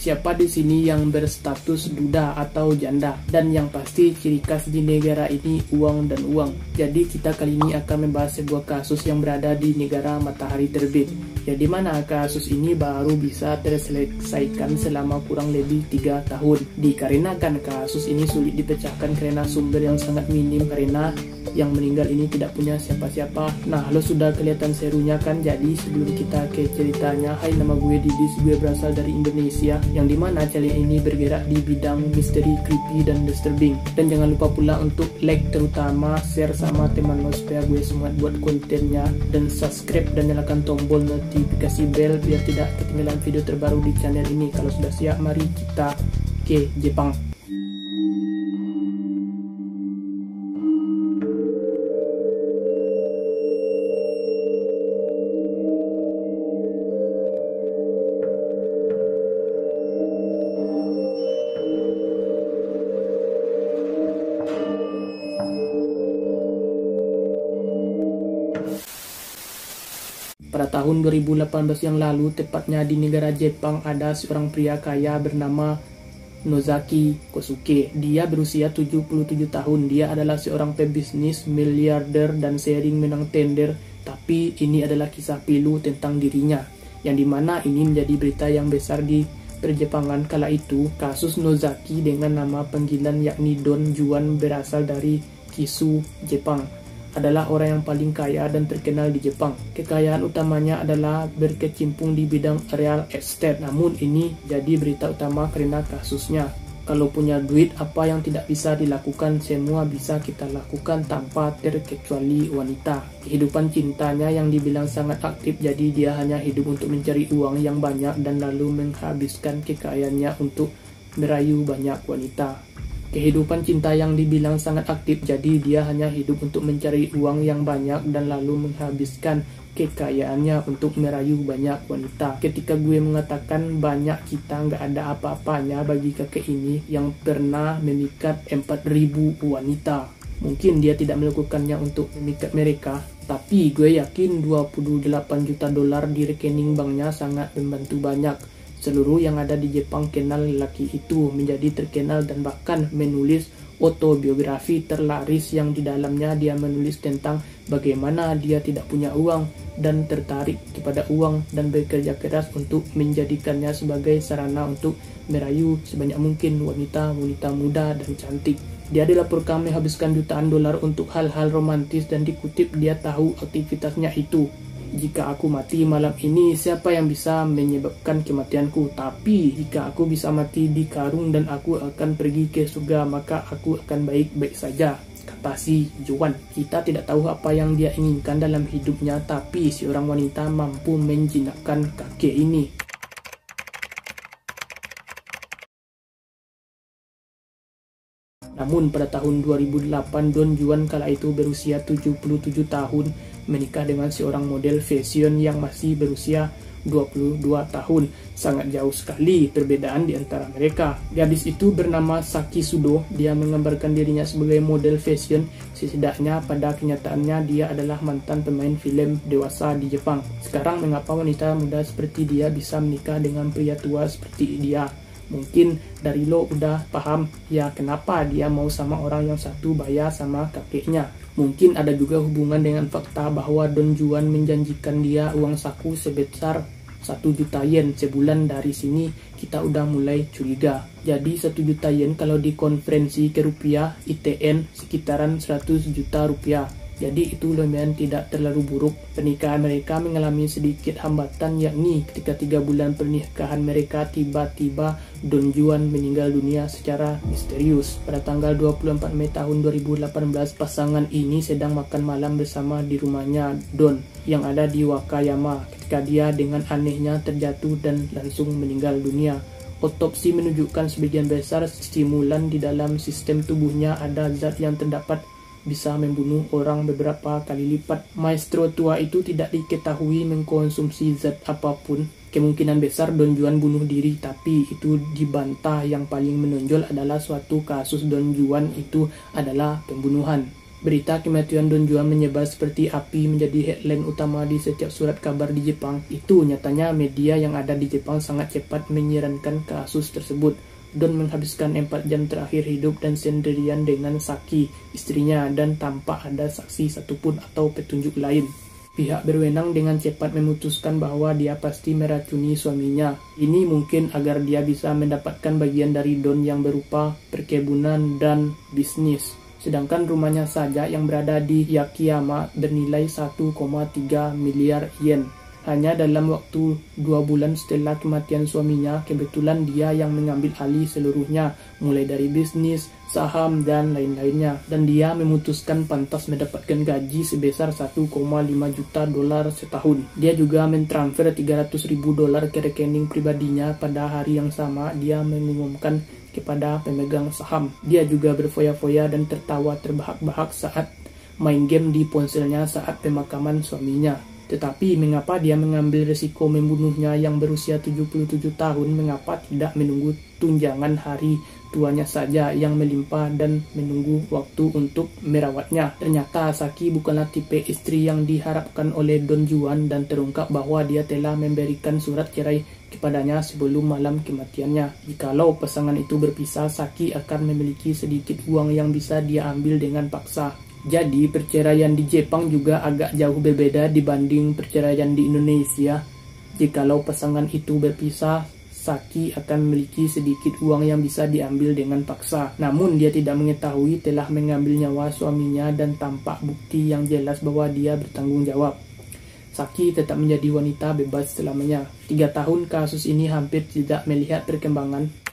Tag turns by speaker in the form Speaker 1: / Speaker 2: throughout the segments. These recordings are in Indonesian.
Speaker 1: Siapa di sini yang berstatus duda atau janda? Dan yang pasti ciri khas di negara ini uang dan uang. Jadi kita kali ini akan membahas sebuah kasus yang berada di negara matahari terbit. Jadi mana kasus ini baru bisa terselesaikan selama kurang lebih 3 tahun. Dikarenakan kasus ini sulit dipecahkan karena sumber yang sangat minim, karena yang meninggal ini tidak punya siapa-siapa. Nah, lo sudah kelihatan serunya kan? Jadi sebelum kita ke ceritanya, hai, nama gue Didis, gue berasal dari Indonesia, yang dimana channel ini bergerak di bidang misteri, creepy, dan disturbing. Dan jangan lupa pula untuk like, terutama share sama teman lo supaya gue semangat buat kontennya, dan subscribe dan nyalakan tombol notifikasi bell biar tidak ketinggalan video terbaru di channel ini. Kalau sudah siap, mari kita ke Jepang. Pada tahun 2018 yang lalu, tepatnya di negara Jepang, ada seorang pria kaya bernama Nozaki Kosuke. Dia berusia 77 tahun. Dia adalah seorang pebisnis, miliarder, dan sering menang tender. Tapi ini adalah kisah pilu tentang dirinya, yang dimana ini menjadi berita yang besar di perjepangan kala itu. Kasus Nozaki dengan nama panggilan yakni Don Juan berasal dari Kisu, Jepang. Adalah orang yang paling kaya dan terkenal di Jepang. Kekayaan utamanya adalah berkecimpung di bidang real estate. Namun ini jadi berita utama karena kasusnya. Kalau punya duit, apa yang tidak bisa dilakukan? Semua bisa kita lakukan tanpa terkecuali wanita. Kehidupan cintanya yang dibilang sangat aktif, jadi dia hanya hidup untuk mencari uang yang banyak dan lalu menghabiskan kekayaannya untuk merayu banyak wanita. Kehidupan cinta yang dibilang sangat aktif, jadi dia hanya hidup untuk mencari uang yang banyak dan lalu menghabiskan kekayaannya untuk merayu banyak wanita. Ketika gue mengatakan banyak, kita nggak ada apa-apanya bagi kakek ini yang pernah memikat 4.000 wanita. Mungkin dia tidak melakukannya untuk memikat mereka, tapi gue yakin 28 juta dolar di rekening banknya sangat membantu banyak. Seluruh yang ada di Jepang kenal lelaki itu, menjadi terkenal dan bahkan menulis autobiografi terlaris yang di dalamnya dia menulis tentang bagaimana dia tidak punya uang dan tertarik kepada uang dan bekerja keras untuk menjadikannya sebagai sarana untuk merayu sebanyak mungkin wanita-wanita muda dan cantik. Dia dilaporkan menghabiskan jutaan dolar untuk hal-hal romantis dan dikutip dia tahu aktivitasnya itu. Jika aku mati malam ini, siapa yang bisa menyebabkan kematianku? Tapi jika aku bisa mati di karung dan aku akan pergi ke surga, maka aku akan baik-baik saja, kata si Juan. Kita tidak tahu apa yang dia inginkan dalam hidupnya, tapi seorang wanita mampu menjinakkan kakek ini. Namun pada tahun 2008, Don Juan kala itu berusia 77 tahun, menikah dengan seorang model fashion yang masih berusia 22 tahun. Sangat jauh sekali perbedaan di antara mereka. Gadis itu bernama Saki Sudo. Dia menggambarkan dirinya sebagai model fashion. Setidaknya pada kenyataannya dia adalah mantan pemain film dewasa di Jepang. Sekarang mengapa wanita muda seperti dia bisa menikah dengan pria tua seperti dia? Mungkin dari lo udah paham ya kenapa dia mau sama orang yang satu baya sama kakeknya. Mungkin ada juga hubungan dengan fakta bahwa Don Juan menjanjikan dia uang saku sebesar 1 juta yen sebulan. Dari sini kita udah mulai curiga. Jadi 1 juta yen kalau dikonversi ke rupiah ITN sekitaran 100 juta rupiah. Jadi itu lumayan tidak terlalu buruk. Pernikahan mereka mengalami sedikit hambatan, yakni ketika 3 bulan pernikahan mereka tiba-tiba Don Juan meninggal dunia secara misterius. Pada tanggal 24 Mei tahun 2018, pasangan ini sedang makan malam bersama di rumahnya Don yang ada di Wakayama ketika dia dengan anehnya terjatuh dan langsung meninggal dunia. Otopsi menunjukkan sebagian besar stimulan di dalam sistem tubuhnya ada zat yang terdapat bisa membunuh orang beberapa kali lipat. Maestro tua itu tidak diketahui mengkonsumsi zat apapun. Kemungkinan besar Don Juan bunuh diri, tapi itu dibantah. Yang paling menonjol adalah suatu kasus Don Juan itu adalah pembunuhan. Berita kematian Don Juan menyebar seperti api menjadi headline utama di setiap surat kabar di Jepang. Itu nyatanya media yang ada di Jepang sangat cepat menyiarkan kasus tersebut. Don menghabiskan 4 jam terakhir hidup dan sendirian dengan Saki, istrinya, dan tanpa ada saksi satupun atau petunjuk lain. Pihak berwenang dengan cepat memutuskan bahwa dia pasti meracuni suaminya. Ini mungkin agar dia bisa mendapatkan bagian dari Don yang berupa perkebunan dan bisnis. Sedangkan rumahnya saja yang berada di Yakiyama bernilai 1,3 miliar yen. Hanya dalam waktu 2 bulan setelah kematian suaminya, kebetulan dia yang mengambil alih seluruhnya, mulai dari bisnis, saham, dan lain-lainnya. Dan dia memutuskan pantas mendapatkan gaji sebesar 1,5 juta dolar setahun. Dia juga mentransfer 300.000 dolar ke rekening pribadinya. Pada hari yang sama, dia mengumumkan kepada pemegang saham. Dia juga berfoya-foya dan tertawa terbahak-bahak saat main game di ponselnya saat pemakaman suaminya. Tetapi mengapa dia mengambil resiko membunuhnya yang berusia 77 tahun? Mengapa tidak menunggu tunjangan hari tuanya saja yang melimpah dan menunggu waktu untuk merawatnya? Ternyata Saki bukanlah tipe istri yang diharapkan oleh Don Juan dan terungkap bahwa dia telah memberikan surat cerai kepadanya sebelum malam kematiannya. Jikalau pasangan itu berpisah, Saki akan memiliki sedikit uang yang bisa dia ambil dengan paksa. Jadi perceraian di Jepang juga agak jauh berbeda dibanding perceraian di Indonesia. Jikalau pasangan itu berpisah, Saki akan memiliki sedikit uang yang bisa diambil dengan paksa. Namun dia tidak mengetahui telah mengambil nyawa suaminya dan tampak bukti yang jelas bahwa dia bertanggung jawab. Saki tetap menjadi wanita bebas selamanya. 3 tahun kasus ini hampir tidak melihat perkembangan.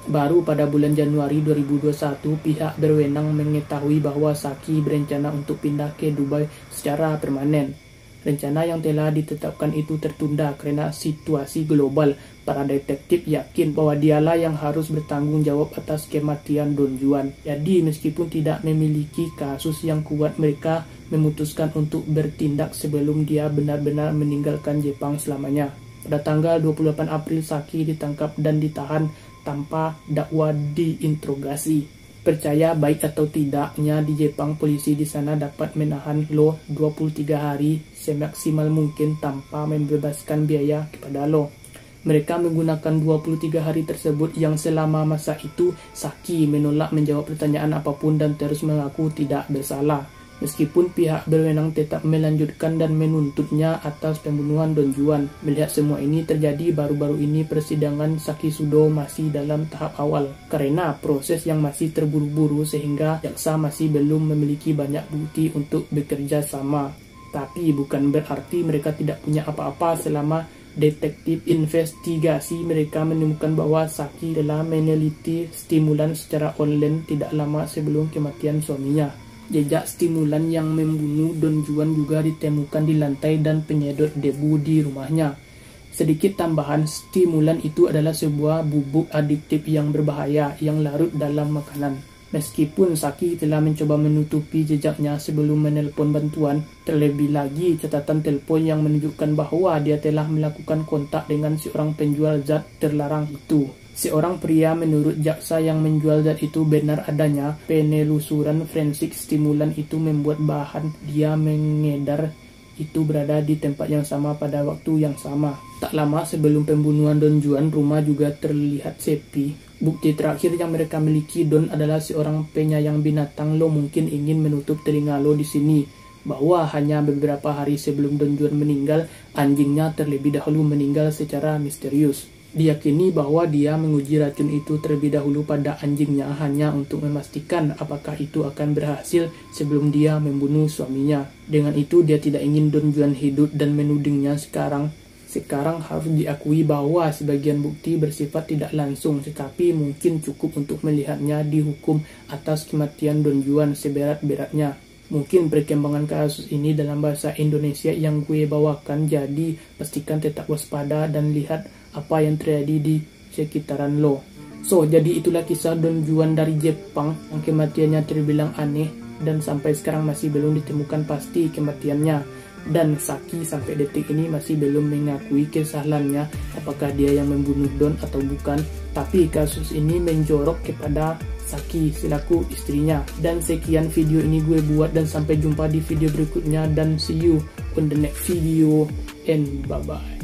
Speaker 1: Baru pada bulan Januari 2021, pihak berwenang mengetahui bahwa Saki berencana untuk pindah ke Dubai secara permanen. Rencana yang telah ditetapkan itu tertunda karena situasi global. Para detektif yakin bahwa dialah yang harus bertanggung jawab atas kematian Don Juan. Jadi meskipun tidak memiliki kasus yang kuat, mereka memutuskan untuk bertindak sebelum dia benar-benar meninggalkan Jepang selamanya. Pada tanggal 28 April, Saki ditangkap dan ditahan tanpa dakwa diinterogasi. Percaya baik atau tidaknya di Jepang, polisi di sana dapat menahan Lo 23 hari semaksimal mungkin tanpa membebaskan biaya kepada Lo. Mereka menggunakan 23 hari tersebut yang selama masa itu Saki menolak menjawab pertanyaan apapun dan terus mengaku tidak bersalah. Meskipun pihak berwenang tetap melanjutkan dan menuntutnya atas pembunuhan Don Juan. Melihat semua ini terjadi baru-baru ini, persidangan Saki Sudo masih dalam tahap awal. Karena proses yang masih terburu-buru sehingga jaksa masih belum memiliki banyak bukti untuk bekerja sama. Tapi bukan berarti mereka tidak punya apa-apa. Selama detektif investigasi, mereka menemukan bahwa Saki telah meneliti stimulan secara online tidak lama sebelum kematian suaminya. Jejak stimulan yang membunuh Don Juan juga ditemukan di lantai dan penyedot debu di rumahnya. Sedikit tambahan, stimulan itu adalah sebuah bubuk adiktif yang berbahaya yang larut dalam makanan. Meskipun Saki telah mencoba menutupi jejaknya sebelum menelpon bantuan, terlebih lagi catatan telepon yang menunjukkan bahwa dia telah melakukan kontak dengan seorang penjual zat terlarang itu. Seorang pria menurut jaksa yang menjual zat itu benar adanya. Penelusuran forensik stimulan itu membuat bahan dia mengedar itu berada di tempat yang sama pada waktu yang sama. Tak lama sebelum pembunuhan Don Juan, rumah juga terlihat sepi. Bukti terakhir yang mereka miliki, Don adalah seorang penyayang binatang. Lo mungkin ingin menutup telinga lo di sini bahwa hanya beberapa hari sebelum Don Juan meninggal, anjingnya terlebih dahulu meninggal secara misterius. Diyakini bahwa dia menguji racun itu terlebih dahulu pada anjingnya hanya untuk memastikan apakah itu akan berhasil sebelum dia membunuh suaminya. Dengan itu dia tidak ingin Don Juan hidup dan menudingnya sekarang. Sekarang harus diakui bahwa sebagian bukti bersifat tidak langsung, tetapi mungkin cukup untuk melihatnya dihukum atas kematian Don Juan seberat-beratnya. Mungkin perkembangan kasus ini dalam bahasa Indonesia yang gue bawakan, jadi pastikan tetap waspada dan lihat apa yang terjadi di sekitaran lo. So, jadi itulah kisah Don Juan dari Jepang yang kematiannya terbilang aneh dan sampai sekarang masih belum ditemukan pasti kematiannya. Dan Saki sampai detik ini masih belum mengakui kesalahannya apakah dia yang membunuh Don atau bukan. Tapi kasus ini menjorok kepada Saki selaku istrinya. Dan sekian video ini gue buat, dan sampai jumpa di video berikutnya, dan see you on the next video and bye bye.